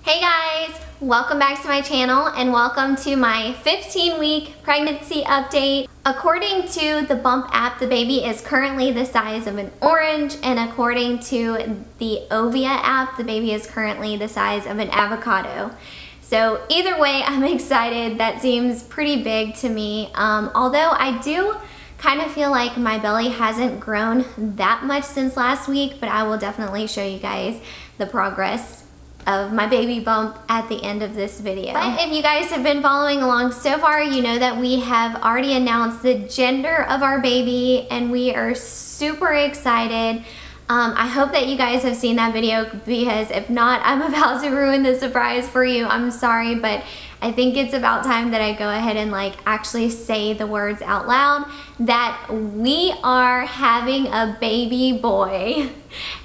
Hey guys, welcome back to my channel and welcome to my 15-week pregnancy update. According to the Bump app, the baby is currently the size of an orange, and according to the Ovia app, the baby is currently the size of an avocado. So either way, I'm excited. That seems pretty big to me. Although I do kind of feel like my belly hasn't grown that much since last week, but I will definitely show you guys the progress of my baby bump at the end of this video. But if you guys have been following along so far, you know that we have already announced the gender of our baby and we are super excited. I hope that you guys have seen that video, because if not, I'm about to ruin the surprise for you. I'm sorry, but I think it's about time that I go ahead and actually say the words out loud that we are having a baby boy.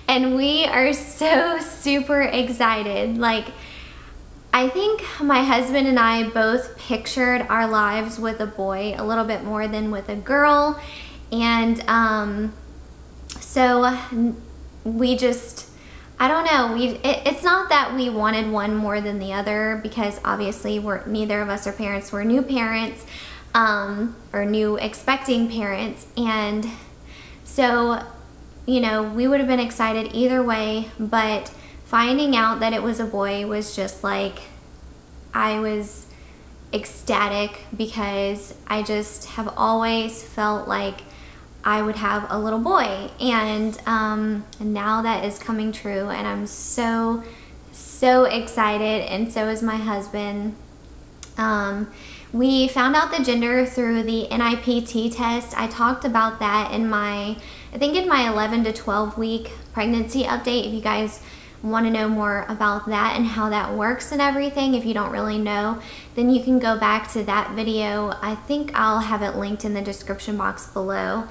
And we are so super excited. I think my husband and I both pictured our lives with a boy a little bit more than with a girl. And so we just, I don't know, it's not that we wanted one more than the other, because obviously neither of us are parents. We're new parents, or new expecting parents. And so, you know, we would have been excited either way, but finding out that it was a boy was just I was ecstatic, because I just have always felt like I would have a little boy, and now that is coming true, and I'm so excited, and so is my husband. We found out the gender through the NIPT test. I talked about that in my 11 to 12 week pregnancy update. If you guys want to know more about that and how that works and everything, if you don't really know, then you can go back to that video. I think I'll have it linked in the description box below.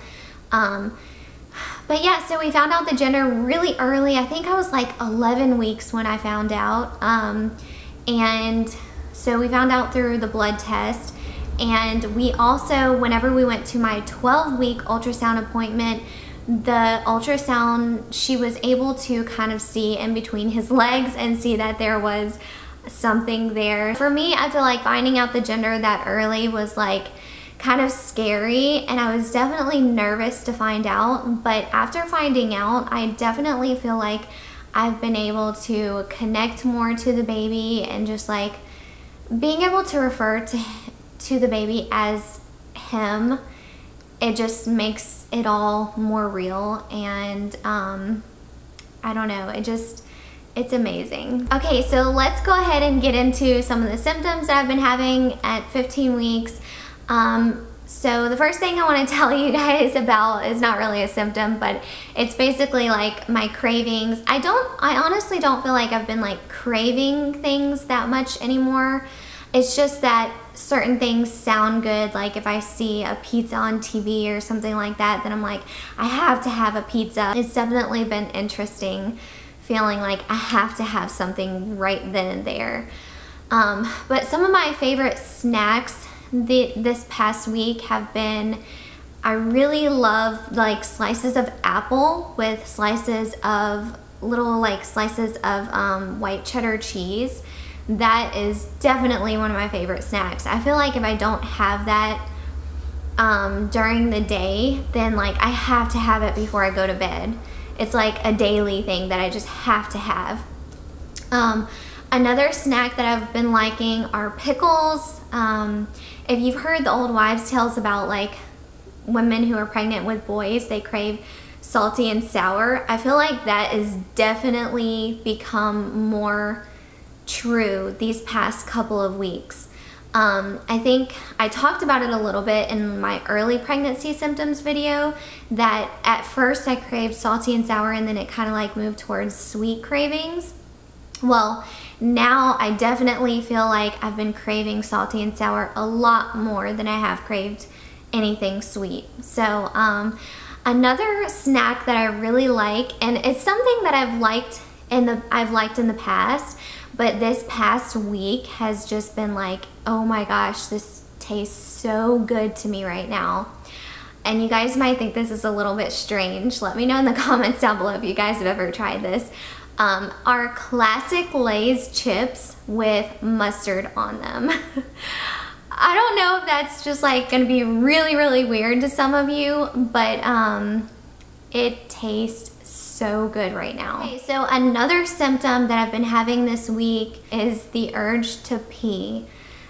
But yeah, so we found out the gender really early. I think I was 11 weeks when I found out. And so we found out through the blood test. And we also, whenever we went to my 12-week ultrasound appointment, the ultrasound, she was able to kind of see in between his legs and see that there was something there. For me, I feel like finding out the gender that early was kind of scary, and I was definitely nervous to find out. But after finding out, I definitely feel like I've been able to connect more to the baby, and just being able to refer to the baby as him, it just makes it all more real. And I don't know, it's amazing. Okay, so let's go ahead and get into some of the symptoms that I've been having at 15 weeks. So the first thing I want to tell you guys about is not really a symptom, but it's basically my cravings. I honestly don't feel like I've been craving things that much anymore. It's just that certain things sound good. If I see a pizza on TV or something like that, then I'm I have to have a pizza. It's definitely been interesting feeling I have to have something right then and there. But some of my favorite snacks this past week have been, I really love slices of apple with slices of slices of white cheddar cheese. That is definitely one of my favorite snacks. I feel like if I don't have that during the day, then I have to have it before I go to bed. It's a daily thing that I just have to have. Another snack that I've been liking are pickles. If you've heard the old wives' tales about women who are pregnant with boys, they crave salty and sour. I feel like that has definitely become more true these past couple of weeks. I think I talked about it a little bit in my early pregnancy symptoms video, that at first I craved salty and sour, and then it kind of moved towards sweet cravings. Well, now I definitely feel like I've been craving salty and sour a lot more than I have craved anything sweet. So another snack that I really like, and it's something that I've liked in the past, but this past week has just been oh my gosh, this tastes so good to me right now. And you guys might think this is a little bit strange. Let me know in the comments down below if you guys have ever tried this. are classic Lay's chips with mustard on them. I don't know if that's just like gonna be really, really weird to some of you, but it tastes so good right now. Okay, so another symptom that I've been having this week is the urge to pee.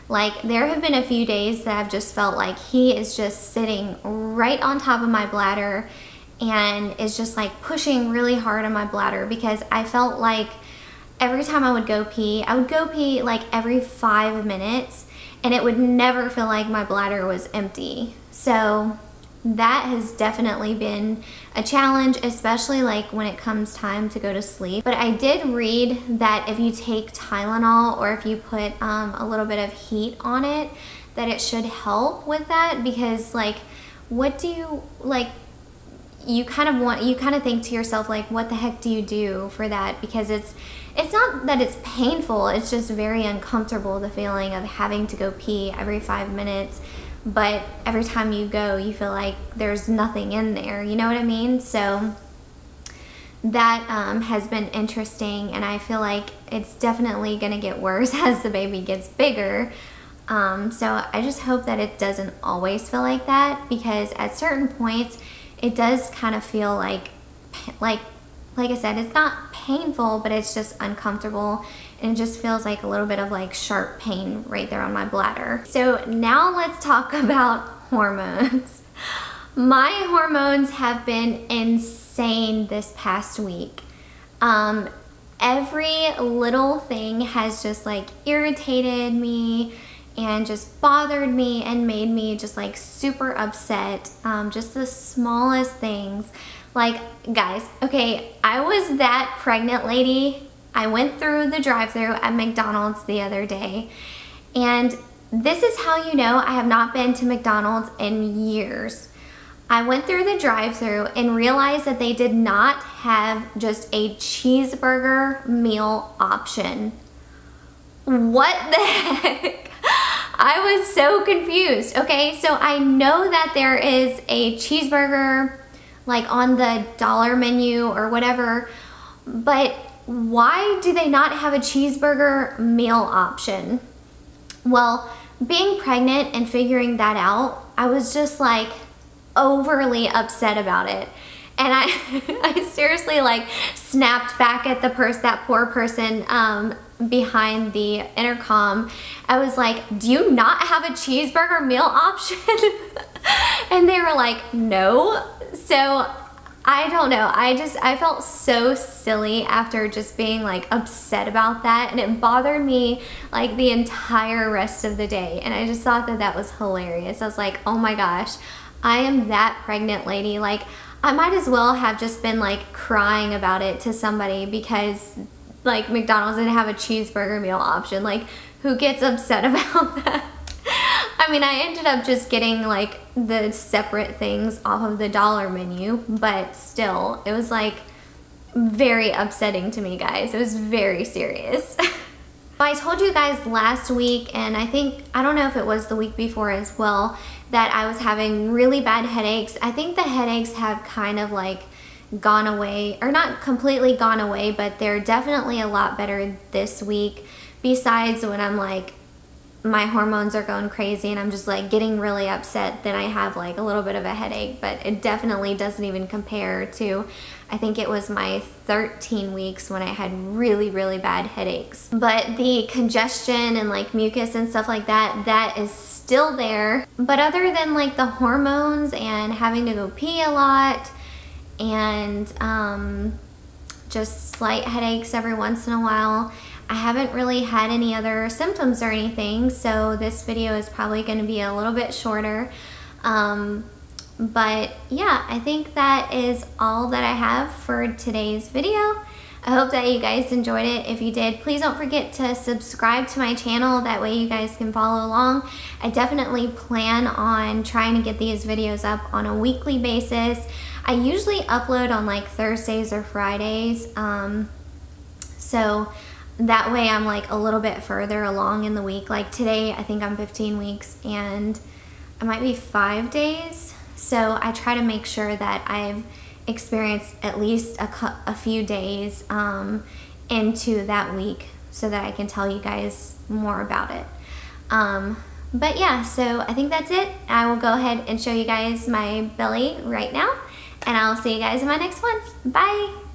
Like, there have been a few days that I've just felt like he is just sitting right on top of my bladder and is just like pushing really hard on my bladder, because I felt like every time I would go pee like every 5 minutes, and it would never feel like my bladder was empty. So that has definitely been a challenge, especially like when it comes time to go to sleep. But I did read that if you take Tylenol, or if you put a little bit of heat on it, that it should help with that, because like, what do you, like, you kind of think to yourself, like, what the heck do you do for that? Because it's not that it's painful, it's just very uncomfortable, the feeling of having to go pee every 5 minutes, but every time you go, you feel like there's nothing in there, you know what I mean? So that has been interesting, and I feel like it's definitely gonna get worse as the baby gets bigger. So I just hope that it doesn't always feel like that, because at certain points, it does kind of feel like I said, it's not painful, but it's just uncomfortable, and it just feels like a little bit of like sharp pain right there on my bladder. So now let's talk about hormones. My hormones have been insane this past week. Every little thing has just like irritated me and just bothered me and made me just like super upset. Just the smallest things. Like, guys, okay, I was that pregnant lady. I went through the drive-thru at McDonald's the other day, and this is how you know I have not been to McDonald's in years. I went through the drive-thru and realized that they did not have just a cheeseburger meal option. What the heck? I was so confused. Okay, so I know that there is a cheeseburger like on the dollar menu or whatever, but why do they not have a cheeseburger meal option? Well, being pregnant and figuring that out, I was just like overly upset about it. And I seriously like snapped back at that poor person behind the intercom. I was like, do you not have a cheeseburger meal option? And they were like, no. So I don't know, I felt so silly after just being like upset about that, and it bothered me like the entire rest of the day, and I just thought that that was hilarious. I was like, oh my gosh, I am that pregnant lady. Like, I might as well have just been like crying about it to somebody because like McDonald's didn't have a cheeseburger meal option. Like, who gets upset about that? I mean, I ended up just getting like the separate things off of the dollar menu, but still, it was like very upsetting to me, guys. It was very serious. I told you guys last week, and I don't know if it was the week before as well, that I was having really bad headaches. I think the headaches have kind of like gone away, or not completely gone away, but they're definitely a lot better this week, besides when I'm like, my hormones are going crazy and I'm just like getting really upset, then I have like a little bit of a headache, but it definitely doesn't even compare to, I think it was my 13 weeks when I had really, really bad headaches. But the congestion and like mucus and stuff like that, that is still there. But other than like the hormones and having to go pee a lot and just slight headaches every once in a while, I haven't really had any other symptoms or anything, so this video is probably going to be a little bit shorter. But yeah, I think that is all that I have for today's video. I hope that you guys enjoyed it. If you did, please don't forget to subscribe to my channel. That way you guys can follow along. I definitely plan on trying to get these videos up on a weekly basis. I usually upload on like Thursdays or Fridays, so that way I'm like a little bit further along in the week. Like today, I think I'm 15 weeks and I might be 5 days. So I try to make sure that I've experience at least a few days into that week so that I can tell you guys more about it. But yeah, so I think that's it. I will go ahead and show you guys my belly right now, and I'll see you guys in my next one. Bye.